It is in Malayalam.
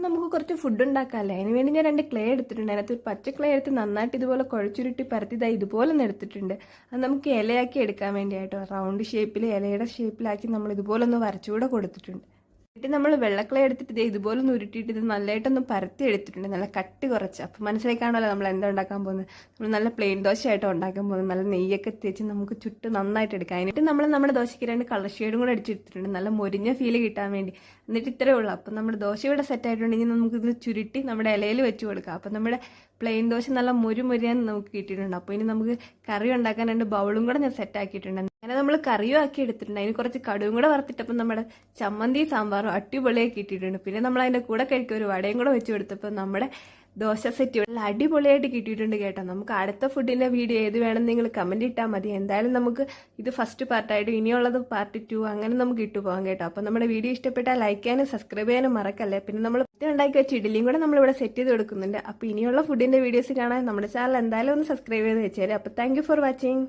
നമുക്ക് കുറച്ച് ഫുഡ് ഉണ്ടാക്കാമല്ലേ? അതിന് വേണ്ടി ഞാൻ 2 ക്ലേ എടുത്തിട്ടുണ്ട്. അതിനകത്ത് ഒരു പച്ച ക്ലേ എടുത്ത് നന്നായിട്ട് ഇതുപോലെ കുഴച്ചുരുട്ടി പരത്തിയതായി ഇതുപോലെ ഒന്ന് എടുത്തിട്ടുണ്ട്. അത് നമുക്ക് ഇലയാക്കി എടുക്കാൻ വേണ്ടിയായിട്ടോ റൗണ്ട് ഷേപ്പിൽ ഇലയുടെ ഷേപ്പിലാക്കി നമ്മൾ ഇതുപോലെ ഒന്ന് വരച്ചുകൂടെ കൊടുത്തിട്ടുണ്ട്. എന്നിട്ട് നമ്മൾ വെള്ളക്കളെ എടുത്തിട്ട് ഇതുപോലെ ഒന്ന് ഉരുട്ടിയിട്ട് ഇത് നല്ലതായിട്ടൊന്ന് പരത്തി എടുത്തിട്ടുണ്ട്, നല്ല കട്ടി കുറച്ച്. അപ്പം മനസ്സിലായി കാണുമല്ലോ നമ്മൾ എന്താ ഉണ്ടാക്കാൻ പോകുന്നത്. നമ്മൾ നല്ല പ്ലെയിൻ ദോശയായിട്ടോ ഉണ്ടാക്കാൻ പോകുന്നത്. നല്ല നെയ്യൊക്കെ തേച്ച് നമുക്ക് ചുട്ട് നന്നായിട്ട് എടുക്കാം. എന്നിട്ട് നമ്മൾ നമ്മുടെ ദോശയ്ക്ക് 2 കളർ ഷെയ്ഡും കൂടെ അടിച്ചെടുത്തിട്ടുണ്ട്, നല്ല മൊരിഞ്ഞ ഫീൽ കിട്ടാൻ വേണ്ടി. എന്നിട്ട് ഇത്രയേ ഉള്ളൂ. അപ്പം നമ്മുടെ ദോശ ഇവിടെ സെറ്റ് ആയിട്ടുണ്ടെങ്കിൽ നമുക്കിത് ചുരുട്ടി നമ്മുടെ ഇലയിൽ വെച്ച് കൊടുക്കാം. അപ്പം നമ്മുടെ പ്ലെയിൻ ദോശ നല്ല മൊരിയാൻ നമുക്ക് കിട്ടിയിട്ടുണ്ട്. അപ്പോൾ ഇനി നമുക്ക് കറി ഉണ്ടാക്കാൻ 2 ബൗളും കൂടെ ഞാൻ സെറ്റ് ആക്കിയിട്ടുണ്ട്. അങ്ങനെ നമ്മൾ കറിയും ആക്കി എടുത്തിട്ടുണ്ട്. അതിന് കുറച്ച് കടുവും കൂടെ വറുത്തിട്ടപ്പോൾ നമ്മുടെ ചമ്മന്തി സാമ്പാറും അടിപൊളിയാക്കി കിട്ടിയിട്ടുണ്ട്. പിന്നെ നമ്മൾ അതിൻ്റെ കൂടെ കഴിക്കുക ഒരു വടയും കൂടെ വെച്ച് കൊടുത്തപ്പോൾ നമ്മുടെ ദോശ സെറ്റ് നല്ല അടിപൊളിയായിട്ട് കിട്ടിയിട്ടുണ്ട് കേട്ടോ. നമുക്ക് അടുത്ത ഫുഡിൻ്റെ വീഡിയോ ഏത് വേണമെന്ന് നിങ്ങൾ കമൻറ്റ് ഇട്ടാൽ മതി. എന്തായാലും നമുക്ക് ഇത് ഫസ്റ്റ് പാർട്ടായിട്ട് ഇനിയുള്ളത് പാർട്ട് 2 അങ്ങനെ നമുക്ക് ഇട്ടു പോകാം കേട്ടോ. അപ്പോൾ നമ്മുടെ വീഡിയോ ഇഷ്ടപ്പെട്ടാൽ ലൈക്ക് ചെയ്യാനും സബ്സ്ക്രൈബ് ചെയ്യാനും മറക്കല്ലേ. പിന്നെ നമ്മൾ ഉണ്ടാക്കി വെച്ച് ഇഡലിയും കൂടെ നമ്മളിവിടെ സെറ്റ് ചെയ്ത് കൊടുക്കുന്നുണ്ട്. അപ്പോൾ ഇനിയുള്ള ഫുഡിൻ്റെ വീഡിയോസ് കാണാൻ നമ്മുടെ ചാനൽ എന്തായാലും ഒന്ന് സബ്സ്ക്രൈബ് ചെയ്ത് വെച്ചേരെ. അപ്പോൾ താങ്ക് യു ഫോർ വാച്ചിങ്.